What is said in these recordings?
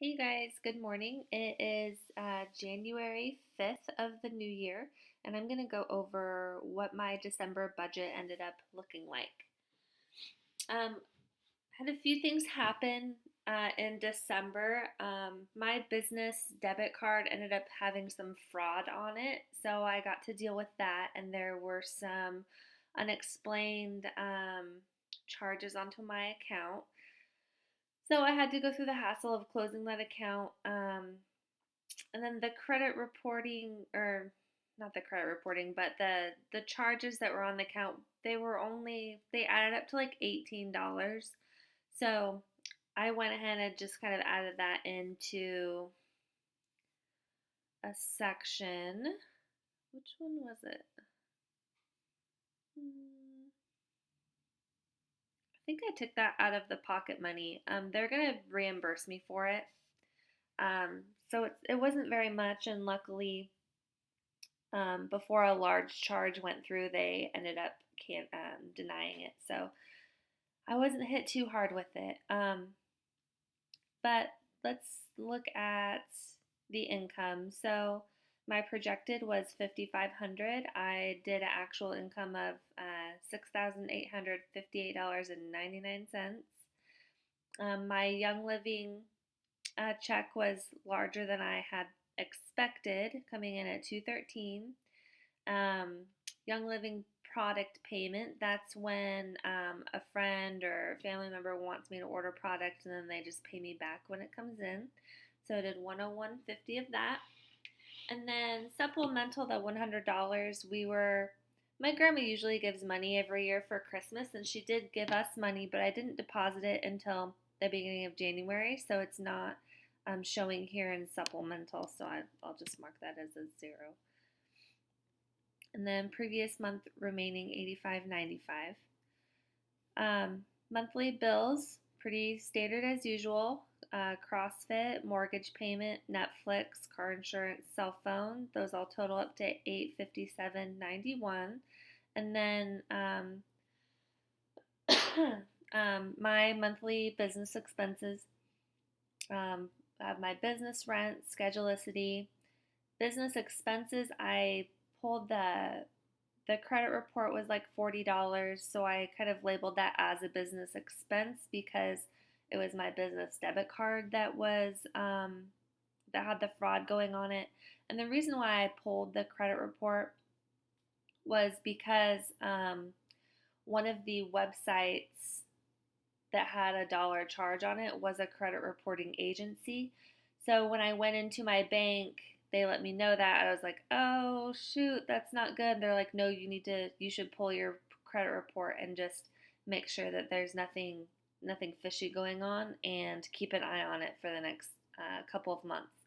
Hey guys, good morning. It is January 5th of the new year, and I'm going to go over what my December budget ended up looking like. Had a few things happen in December. My business debit card ended up having some fraud on it, so I got to deal with that, and there were some unexplained charges onto my account. So I had to go through the hassle of closing that account. And then the credit reporting, or not the credit reporting, but the charges that were on the account, they added up to like $18. So I went ahead and just kind of added that into a section. Which one was it? I think I took that out of the pocket money. They're gonna reimburse me for it. So it wasn't very much, and luckily, before a large charge went through, they ended up denying it. So I wasn't hit too hard with it. But let's look at the income. So my projected was 5,500. I did an actual income of $6,858.99. My Young Living check was larger than I had expected, coming in at 213. Um, Young Living product payment, that's when a friend or family member wants me to order product and then they just pay me back when it comes in. So I did 101.50 of that. And then supplemental, the $100, my grandma usually gives money every year for Christmas, and she did give us money, but I didn't deposit it until the beginning of January, so it's not showing here in supplemental, so I'll just mark that as a zero. And then previous month remaining $85.95. Monthly bills, pretty standard as usual. CrossFit, mortgage payment, Netflix, car insurance, cell phone. Those all total up to $857.91. And then my monthly business expenses. I have my business rent, Schedulicity. Business expenses, I pulled the credit report was like $40, so I kind of labeled that as a business expense because it was my business debit card that had the fraud going on it. And the reason why I pulled the credit report was because one of the websites that had a dollar charge on it was a credit reporting agency. So when I went into my bank, they let me know that. I was like, "Oh, shoot, that's not good." They're like, "No, you should pull your credit report and just make sure that there's nothing fishy going on and keep an eye on it for the next couple of months."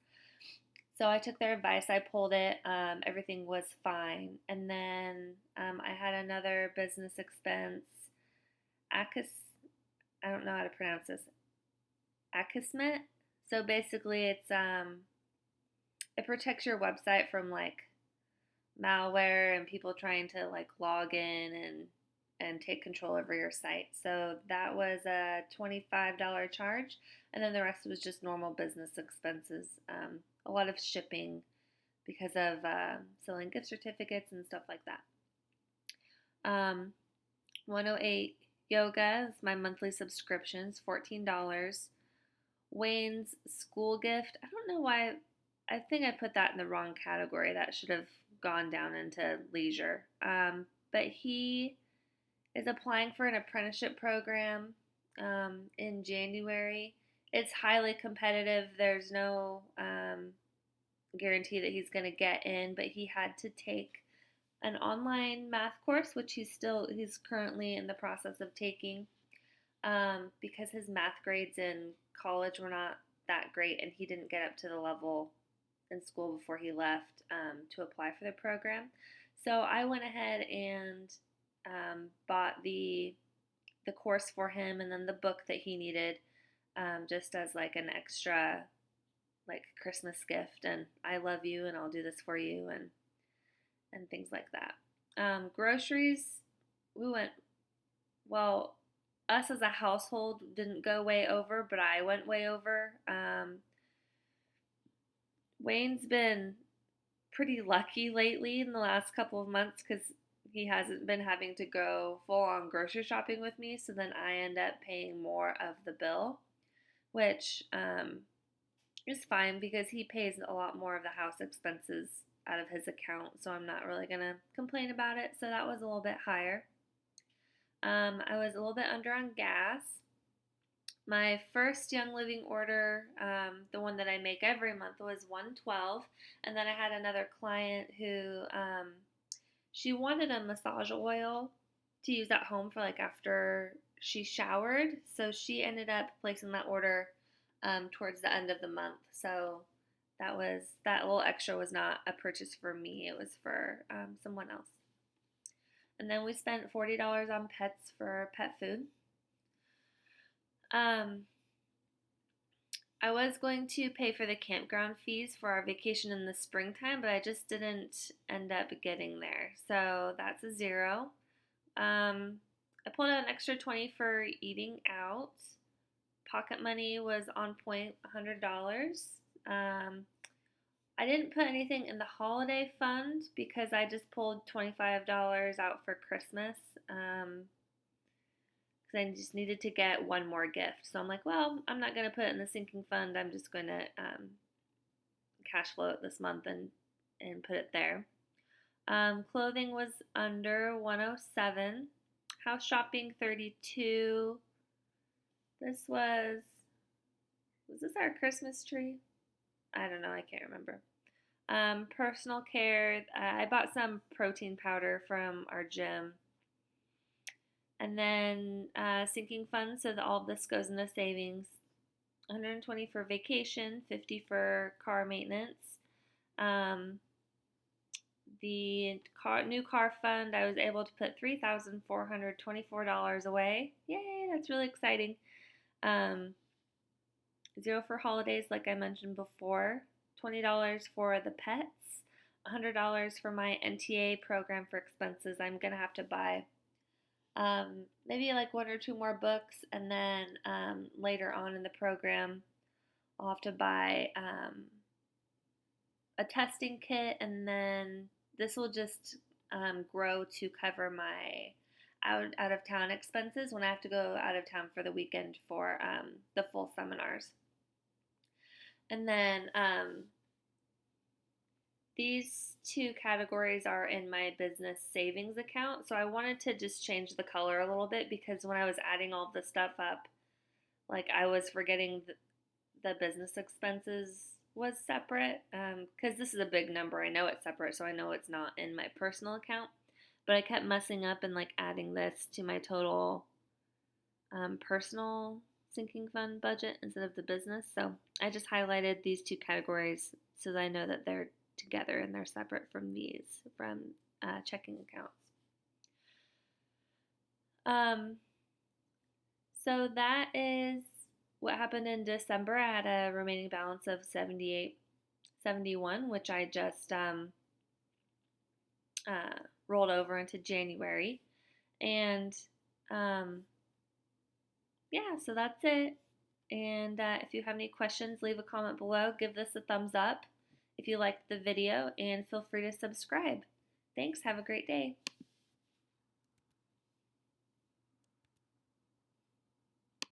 So I took their advice. I pulled it. Everything was fine. And then I had another business expense. Acus, I don't know how to pronounce this. Akismet. So basically, it protects your website from like malware and people trying to like log in and take control over your site. So that was a $25 charge, and then the rest was just normal business expenses. A lot of shipping because of selling gift certificates and stuff like that. 108 yoga is my monthly subscriptions, $14. Wayne's school gift. I don't know why. I think I put that in the wrong category. That should have gone down into leisure. But he is applying for an apprenticeship program in January. It's highly competitive. There's no guarantee that he's going to get in, but he had to take an online math course, which he's currently in the process of taking, because his math grades in college were not that great, and he didn't get up to the level in school before he left to apply for the program. So I went ahead and bought the course for him, and then the book that he needed, just as like an extra like Christmas gift. And I love you, and I'll do this for you, and things like that. Groceries, we went us as a household didn't go way over, but I went way over. Wayne's been pretty lucky lately in the last couple of months because he hasn't been having to go full on grocery shopping with me. So then I end up paying more of the bill, which is fine because he pays a lot more of the house expenses out of his account. So I'm not really going to complain about it. So that was a little bit higher. I was a little bit under on gas. My first Young Living order, the one that I make every month, was 112, and then I had another client who she wanted a massage oil to use at home for like after she showered, so she ended up placing that order towards the end of the month. So that little extra was not a purchase for me; it was for someone else. And then we spent $40 on pets for pet food. Um, I was going to pay for the campground fees for our vacation in the springtime, but I just didn't end up getting there. So that's a zero. I pulled out an extra 20 for eating out. Pocket money was on point, $100. I didn't put anything in the holiday fund because I just pulled $25 out for Christmas. Because I just needed to get one more gift. So I'm like, well, I'm not going to put it in the sinking fund. I'm just going to cash flow it this month and put it there. Clothing was under 107. House shopping 32. Was this our Christmas tree? I don't know. I can't remember. Personal care. I bought some protein powder from our gym. And then sinking funds, so that all of this goes into savings. 120 for vacation, 50 for car maintenance. The new car fund, I was able to put $3,424 away. Yay, that's really exciting. Zero for holidays, like I mentioned before. $20 for the pets. $100 for my NTA program for expenses. I'm going to have to buy maybe like one or two more books, and then later on in the program, I'll have to buy a testing kit, and then this will just grow to cover my out of town expenses when I have to go out of town for the weekend for the full seminars. And then these two categories are in my business savings account. So I wanted to just change the color a little bit because when I was adding all the stuff up, like I was forgetting the business expenses was separate because this is a big number. I know it's separate, so I know it's not in my personal account. But I kept messing up and like adding this to my total personal sinking fund budget instead of the business. So I just highlighted these two categories so that I know that they're together and they're separate from checking accounts. So that is what happened in December. I had a remaining balance of $78.71, which I just rolled over into January. And yeah, so that's it. And if you have any questions, leave a comment below. Give this a thumbs up if you liked the video, and feel free to subscribe. Thanks. Have a great day.